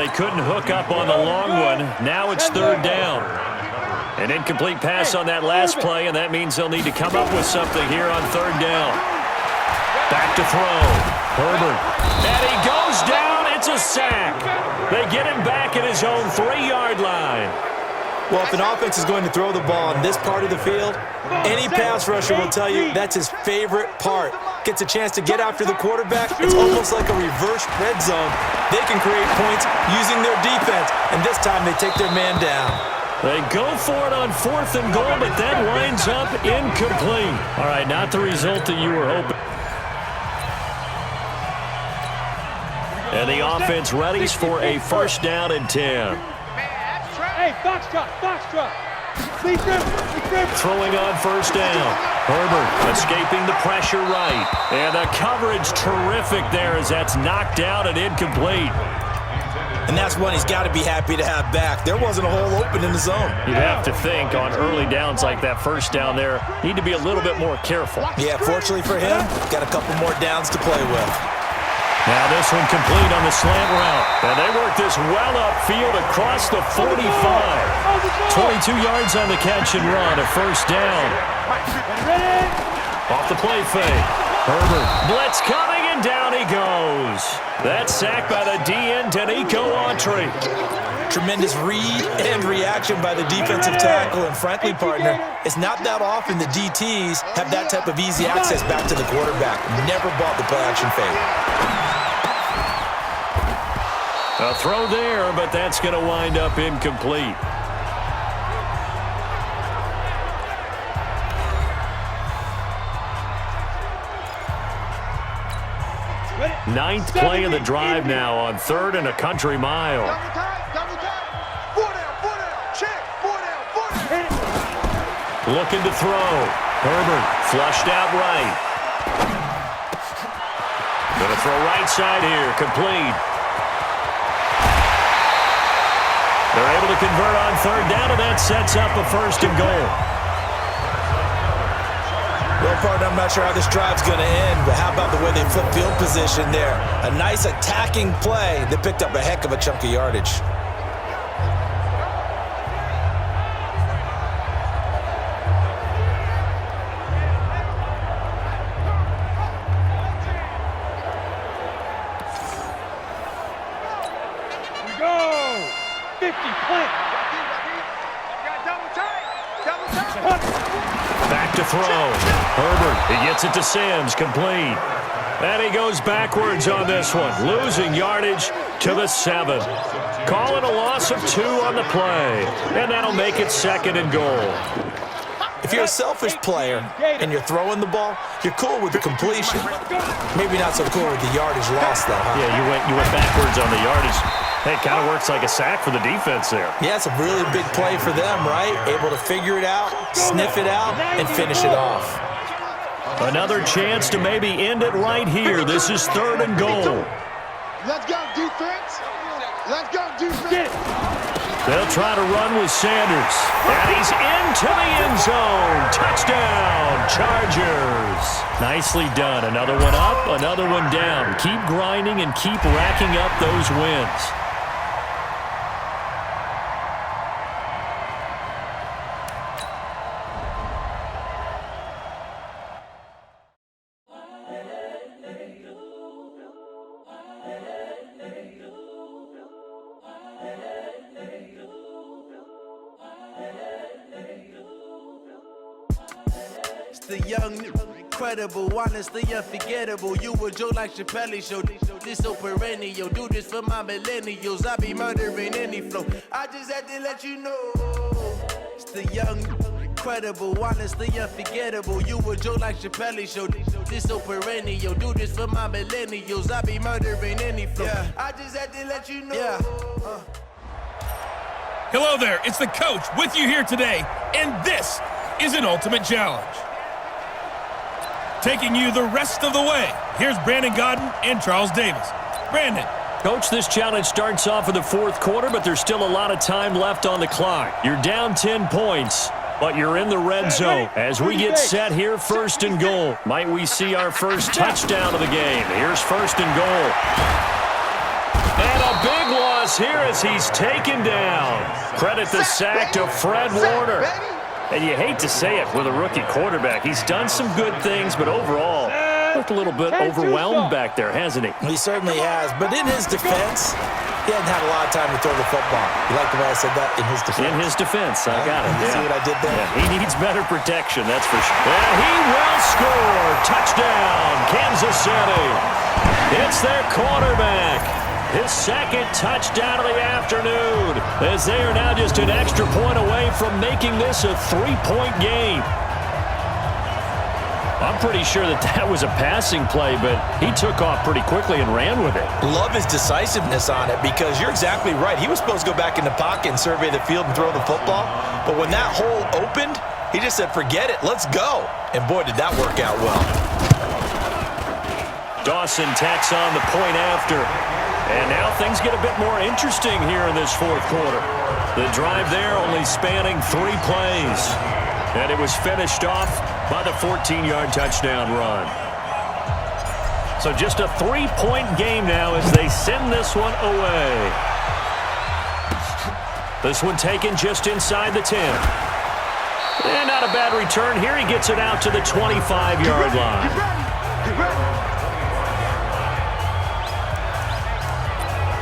they couldn't hook up on the long one. Now it's third down. An incomplete pass on that last play, and that means they'll need to come up with something here on third down. Back to throw. Herbert. And he goes down. It's a sack. They get him back at his own 3-yard line. Well, if an offense is going to throw the ball in this part of the field, any pass rusher will tell you that's his favorite part. Gets a chance to get after the quarterback. It's almost like a reverse red zone. They can create points using their defense, and this time they take their man down. They go for it on 4th and goal, but that winds up incomplete. All right, not the result that you were hoping. And the offense readies for a first down and 10. Hey, box drop, box drop. Throwing on first down. Herbert escaping the pressure right. And the coverage terrific there as that's knocked out and incomplete. And that's one he's got to be happy to have back. There wasn't a hole open in the zone. You'd have to think on early downs like that first down there, need to be a little bit more careful. Yeah, fortunately for him, got a couple more downs to play with. Now this one complete on the slant route. And they work this well upfield across the 45. 22 yards on the catch and run, a first down. Off the play fake. Herbert, blitz coming, and down he goes. That's sacked by the DN, Danico Autry. Tremendous read and reaction by the defensive tackle, and frankly, partner, it's not that often the DTs have that type of easy access back to the quarterback. Never bought the play-action fake. A throw there, but that's going to wind up incomplete. Ninth play of the drive now on 3rd and a country mile. Looking to throw. Herbert flushed out right. Going to throw right side here. Complete. They're able to convert on 3rd down, and that sets up a 1st and goal. Well, partner, I'm not sure how this drive's going to end, but how about the way they flip field position there? A nice attacking play that picked up a heck of a chunk of yardage. Back to throw. Herbert, he gets it to Sims, complete. And he goes backwards on this one, losing yardage to the 7. Call it a loss of 2 on the play, and that'll make it 2nd and goal. If you're a selfish player and you're throwing the ball, you're cool with the completion. Maybe not so cool with the yardage loss, though, huh? Yeah, you went backwards on the yardage. Hey, it kind of works like a sack for the defense there. Yeah, it's a really big play for them, right? Able to figure it out, sniff it out, and finish it off. Another chance to maybe end it right here. This is 3rd and goal. Let's go, defense. Let's go, defense. They'll try to run with Sanders. And he's into the end zone. Touchdown, Chargers. Nicely done. Another one up, another one down. Keep grinding and keep racking up those wins. The young, incredible, honestly unforgettable. You a Joe like Chappelle show. This so perennial. Do this for my millennials. I be murdering any flow. I just had to let you know. It's the young, incredible, honestly unforgettable. You a Joe like Chappelle show. This so perennial. Do this for my millennials. I be murdering any flow. Yeah. I just had to let you know. Yeah. Hello there, it's the coach with you here today, and this is an ultimate challenge. Taking you the rest of the way, here's Brandon Godden and Charles Davis. Brandon. Coach, this challenge starts off in the 4th quarter, but there's still a lot of time left on the clock. You're down 10 points, but you're in the red zone. As we get set here, 1st and goal. Might we see our first touchdown of the game? Here's 1st and goal. And a big one loss here as he's taken down. Credit the sack to Fred Warner. And you hate to say it with a rookie quarterback. He's done some good things, but overall, looked a little bit overwhelmed back there, hasn't he? He certainly has. But in his defense, he hasn't had a lot of time to throw the football. You like the way I said that? In his defense. In his defense. I got it. You see what I did there? Yeah, he needs better protection, that's for sure. And he will score. Touchdown, Kansas City. It's their quarterback. His second touchdown of the afternoon, as they are now just an extra point away from making this a 3-point game. I'm pretty sure that was a passing play, but he took off pretty quickly and ran with it. Love his decisiveness on it because you're exactly right. He was supposed to go back in the pocket and survey the field and throw the football. But when that hole opened, he just said, forget it, let's go. And boy, did that work out well. Dawson tacks on the point after. And now things get a bit more interesting here in this fourth quarter. The drive there only spanning 3 plays. And it was finished off by the 14-yard touchdown run. So just a 3-point game now as they send this one away. This one taken just inside the 10. And not a bad return here. He gets it out to the 25-yard line.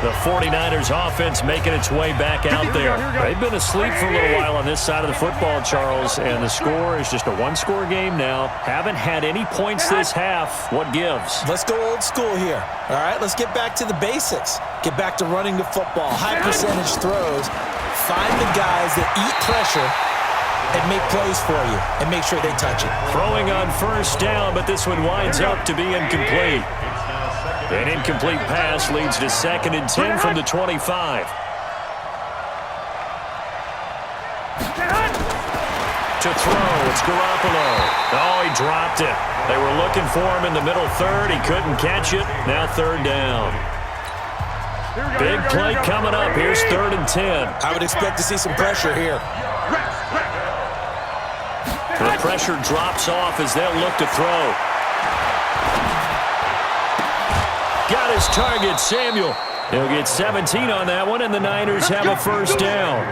The 49ers offense making its way back out there. They've been asleep for a little while on this side of the football, Charles, and the score is just a one-score game now. Haven't had any points this half. What gives? Let's go old school here. All right, let's get back to the basics. Get back to running the football, high percentage throws. Find the guys that eat pressure and make plays for you and make sure they touch it. Throwing on first down, but this one winds up to be incomplete. An incomplete pass leads to 2nd and 10 from the 25. To throw, it's Garoppolo. Oh, he dropped it. They were looking for him in the middle third. He couldn't catch it. Now 3rd down. Big play coming up. Here's 3rd and 10. I would expect to see some pressure here. The pressure drops off as they'll look to throw. Got his target, Samuel. He'll get 17 on that one, and the Niners have a first down.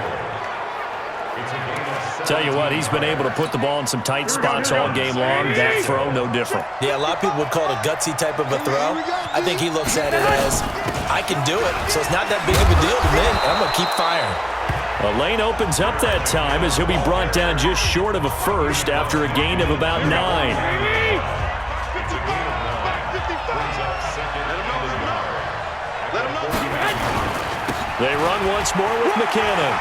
Tell you what, he's been able to put the ball in some tight spots all game long. That throw, no different. Yeah, a lot of people would call it a gutsy type of a throw. I think he looks at it as, I can do it, so it's not that big of a deal to me, and I'm going to keep firing. A lane opens up that time as he'll be brought down just short of a first after a gain of about 9. They run once more with McKinnon.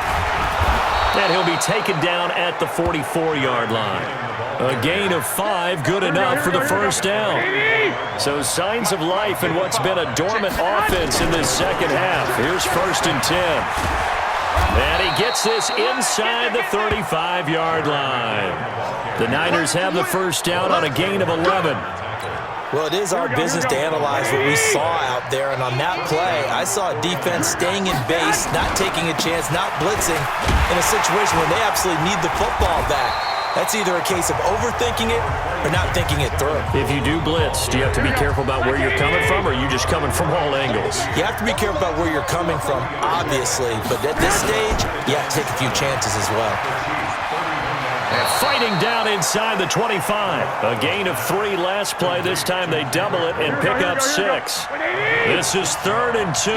And he'll be taken down at the 44-yard line. A gain of 5, good enough for the first down. So signs of life in what's been a dormant offense in this second half. Here's 1st and 10. And he gets this inside the 35-yard line. The Niners have the first down on a gain of 11. Well, it is our business to analyze what we saw out there, and on that play, I saw a defense staying in base, not taking a chance, not blitzing, in a situation where they absolutely need the football back. That's either a case of overthinking it or not thinking it through. If you do blitz, do you have to be careful about where you're coming from, or are you just coming from all angles? You have to be careful about where you're coming from, obviously, but at this stage, you have to take a few chances as well. And fighting down inside the 25. A gain of 3 last play. This time they double it and pick up 6. This is 3rd and 2.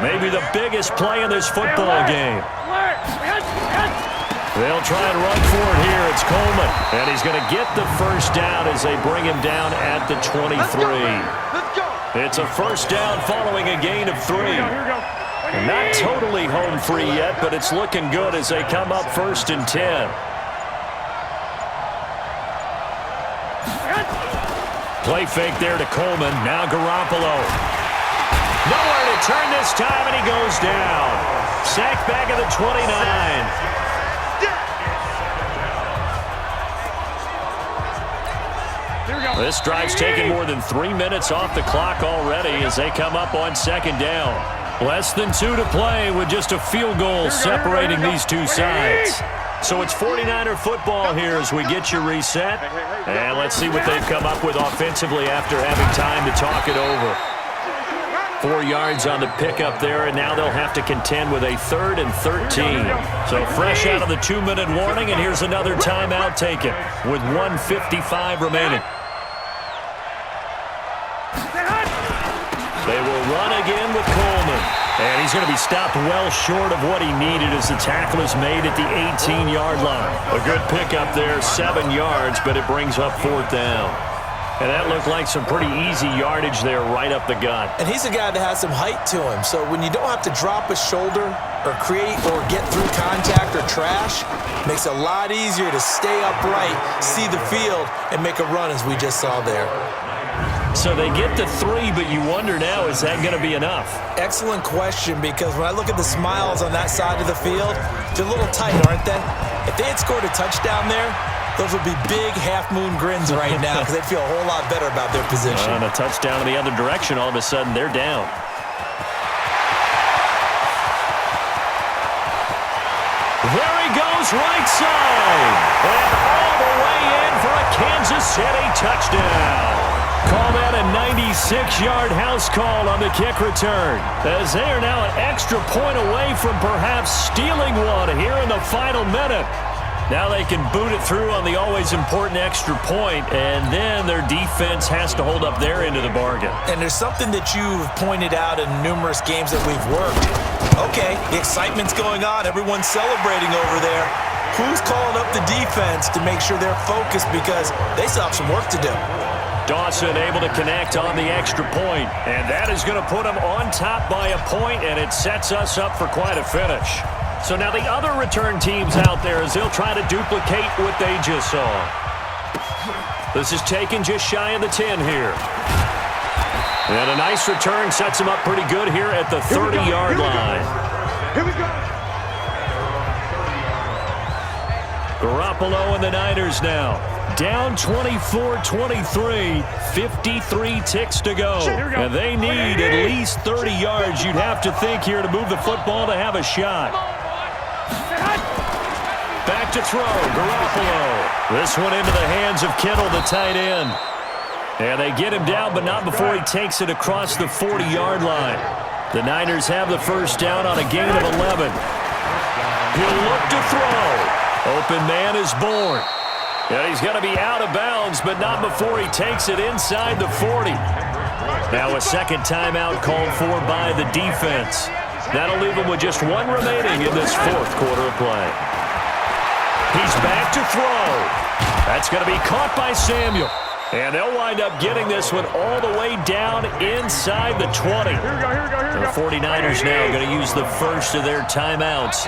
Maybe the biggest play in this football game. They'll try and run for it here. It's Coleman. And he's going to get the first down as they bring him down at the 23. It's a first down following a gain of 3. Not totally home free yet, but it's looking good as they come up 1st and 10. Play fake there to Coleman. Now Garoppolo. Nowhere to turn this time, and he goes down. Sacked back at the 29. This drive's taken more than 3 minutes off the clock already as they come up on 2nd down. Less than 2 to play with just a field goal separating these two sides. So it's 49er football here as we get you reset. And let's see what they've come up with offensively after having time to talk it over. 4 yards on the pickup there, and now they'll have to contend with a 3rd and 13. So fresh out of the 2-minute warning, and here's another timeout taken with 1:55 remaining. They will run again with Coleman. And he's going to be stopped well short of what he needed as the tackle is made at the 18-yard line. A good pickup there, 7 yards, but it brings up 4th down. And that looked like some pretty easy yardage there right up the gut. And he's a guy that has some height to him. So when you don't have to drop a shoulder or create or get through contact or trash, makes it a lot easier to stay upright, see the field, and make a run as we just saw there. So they get to 3, but you wonder now, is that going to be enough? Excellent question, because when I look at the smiles on that side of the field, they're a little tight, aren't they? If they had scored a touchdown there, those would be big half-moon grins right now because they'd feel a whole lot better about their position. And a touchdown in the other direction, all of a sudden they're down. There he goes, right side. And all the way in for a Kansas City touchdown. Call that a 96-yard house call on the kick return, as they are now an extra point away from perhaps stealing one here in the final minute. Now they can boot it through on the always important extra point, and then their defense has to hold up their end of the bargain. And there's something that you've pointed out in numerous games that we've worked. Okay, the excitement's going on. Everyone's celebrating over there. Who's calling up the defense to make sure they're focused, because they still have some work to do. Dawson able to connect on the extra point, and that is going to put them on top by a point, and it sets us up for quite a finish. So now the other return teams out there, as they'll try to duplicate what they just saw. This is taken just shy of the 10 here. And a nice return sets them up pretty good here at the 30-yard line. Here we go. Garoppolo and the Niners now. Down 24-23, 53 ticks to go. And they need at least 30 yards, you'd have to think, here to move the football to have a shot. Back to throw, Garoppolo. This one into the hands of Kittle, the tight end. And they get him down, but not before he takes it across the 40-yard line. The Niners have the first down on a gain of 11. He'll look to throw. Open man is born. And he's going to be out of bounds, but not before he takes it inside the 40. Now a second timeout called for by the defense. That'll leave him with just one remaining in this fourth quarter of play. He's back to throw. That's going to be caught by Samuel. And they'll wind up getting this one all the way down inside the 20. The 49ers now going to use the first of their timeouts,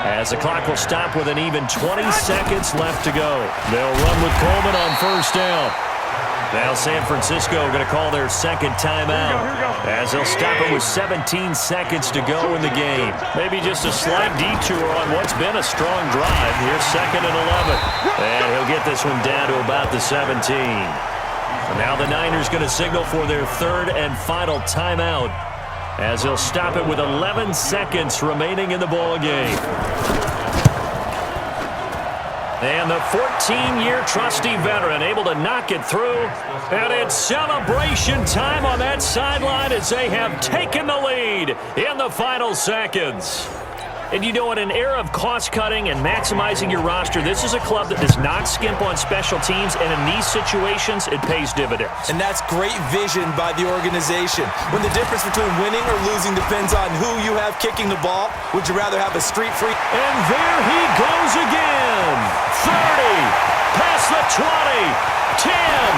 as the clock will stop with an even 20 seconds left to go. They'll run with Coleman on first down. Now San Francisco going to call their second timeout, as they'll stop it with 17 seconds to go in the game. Maybe just a slight detour on what's been a strong drive. Here's 2nd and 11. And he'll get this one down to about the 17. And now the Niners going to signal for their third and final timeout, as they'll stop it with 11 seconds remaining in the ball game. And the 14-year trusty veteran able to knock it through. And it's celebration time on that sideline as they have taken the lead in the final seconds. And you know, in an era of cost-cutting and maximizing your roster, this is a club that does not skimp on special teams, and in these situations, it pays dividends. And that's great vision by the organization. When the difference between winning or losing depends on who you have kicking the ball, would you rather have a street free? And there he goes again. 30, past the 20, 10.